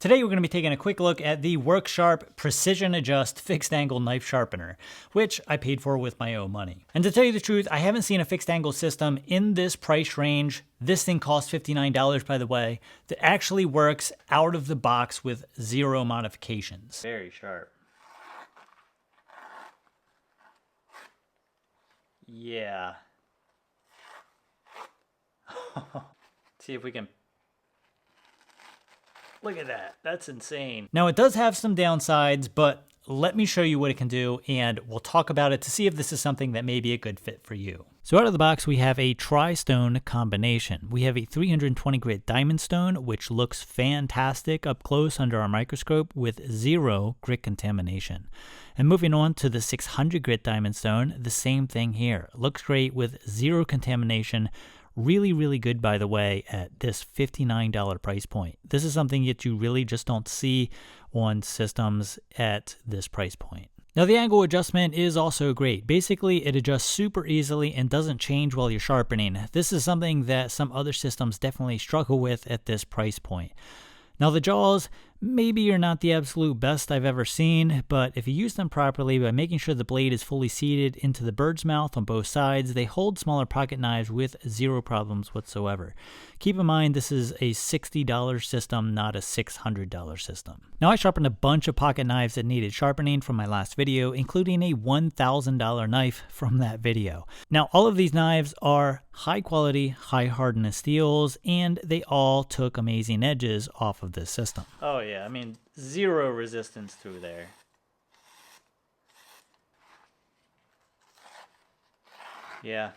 Today we're going to be taking a quick look at the Worksharp Precision Adjust Fixed Angle Knife Sharpener, which I paid for with my own money. And to tell you the truth, I haven't seen a fixed angle system in this price range. This thing costs $59, by the way, that actually works out of the box with zero modifications. Very sharp. Yeah. See if we can... Look at that. That's insane. Now, it does have some downsides, but let me show you what it can do, and we'll talk about it to see if this is something that may be a good fit for you. So out of the box, we have a tri-stone combination. We have a 320 grit diamond stone, which looks fantastic up close under our microscope with zero grit contamination. And moving on to the 600 grit diamond stone, the same thing here. Looks great with zero contamination. Really, really good, by the way, at this $59 price point. This is something that you really just don't see on systems at this price point. Now, the angle adjustment is also great. Basically, it adjusts super easily and doesn't change while you're sharpening. This is something that some other systems definitely struggle with at this price point. Now, the jaws, maybe are not the absolute best I've ever seen, but if you use them properly by making sure the blade is fully seated into the bird's mouth on both sides, they hold smaller pocket knives with zero problems whatsoever. Keep in mind, this is a $60 system, not a $600 system. Now, I sharpened a bunch of pocket knives that needed sharpening from my last video, including a $1,000 knife from that video. Now, all of these knives are high quality, high hardness steels, and they all took amazing edges off of this system. Oh yeah, I mean, zero resistance through there. Yeah,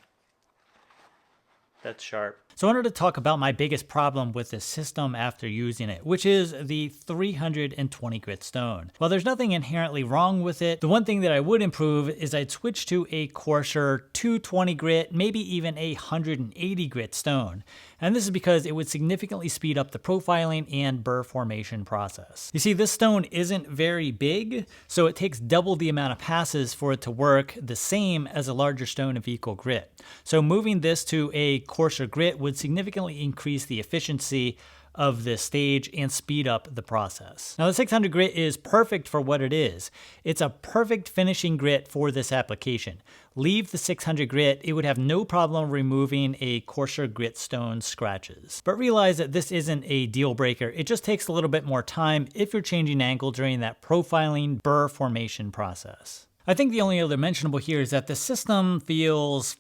that's sharp. So I wanted to talk about my biggest problem with this system after using it, which is the 320 grit stone. While there's nothing inherently wrong with it, the one thing that I would improve is I'd switch to a coarser 220 grit, maybe even a 180 grit stone. And this is because it would significantly speed up the profiling and burr formation process. You see, this stone isn't very big, so it takes double the amount of passes for it to work the same as a larger stone of equal grit. So moving this to a coarser grit would significantly increase the efficiency of this stage and speed up the process. Now, the 600 grit is perfect for what it is. It's a perfect finishing grit for this application. Leave the 600 grit, it would have no problem removing a coarser grit stone scratches. But realize that this isn't a deal breaker. It just takes a little bit more time if you're changing angle during that profiling burr formation process. I think the only other mentionable here is that the system feels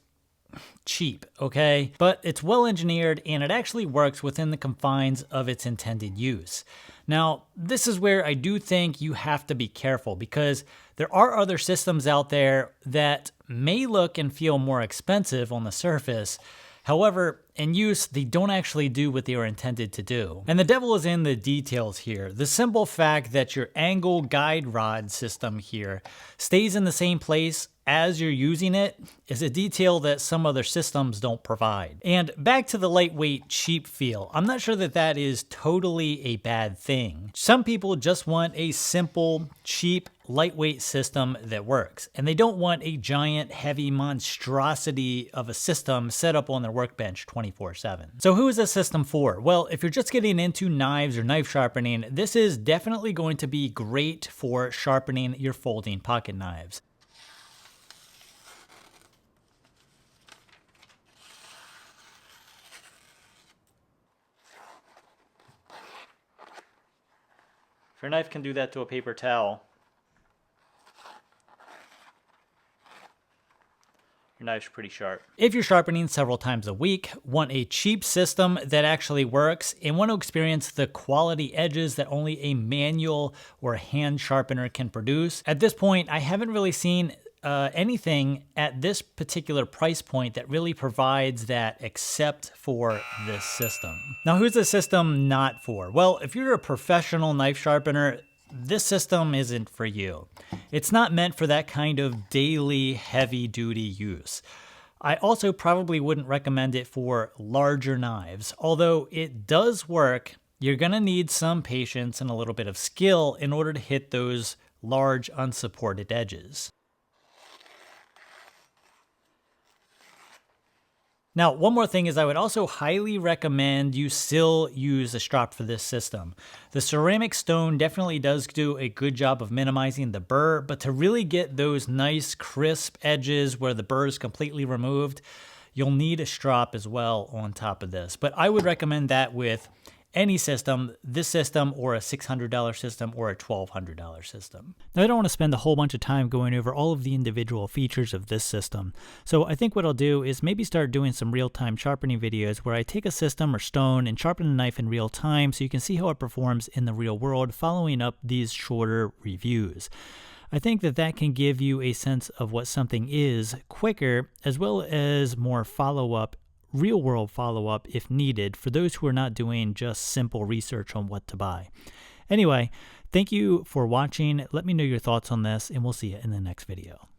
cheap, okay? But it's well engineered and it actually works within the confines of its intended use. Now, this is where I do think you have to be careful because there are other systems out there that may look and feel more expensive on the surface. However, in use, they don't actually do what they are intended to do. And the devil is in the details here. The simple fact that your angle guide rod system here stays in the same place as you're using it is a detail that some other systems don't provide. And back to the lightweight, cheap feel. I'm not sure that that is totally a bad thing. Some people just want a simple, cheap, lightweight system that works. And they don't want a giant, heavy monstrosity of a system set up on their workbench 24/7. So who is this system for? Well, if you're just getting into knives or knife sharpening, this is definitely going to be great for sharpening your folding pocket knives. If your knife can do that to a paper towel, your knife's pretty sharp. If you're sharpening several times a week, want a cheap system that actually works, and want to experience the quality edges that only a manual or hand sharpener can produce, at this point, I haven't really seen anything at this particular price point that really provides that except for this system. Now, who's the system not for? Well, if you're a professional knife sharpener, this system isn't for you. It's not meant for that kind of daily heavy-duty use. I also probably wouldn't recommend it for larger knives. Although it does work, you're gonna need some patience and a little bit of skill in order to hit those large unsupported edges. Now, one more thing is I would also highly recommend you still use a strop for this system. The ceramic stone definitely does do a good job of minimizing the burr, but to really get those nice crisp edges where the burr is completely removed, you'll need a strop as well on top of this. But I would recommend that with any system, this system or a $600 system or a $1,200 system. Now, I don't want to spend a whole bunch of time going over all of the individual features of this system. So I think what I'll do is maybe start doing some real-time sharpening videos where I take a system or stone and sharpen a knife in real time so you can see how it performs in the real world, following up these shorter reviews. I think that that can give you a sense of what something is quicker, as well as more follow-up, real-world follow-up if needed for those who are not doing just simple research on what to buy. Anyway, thank you for watching. Let me know your thoughts on this, and we'll see you in the next video.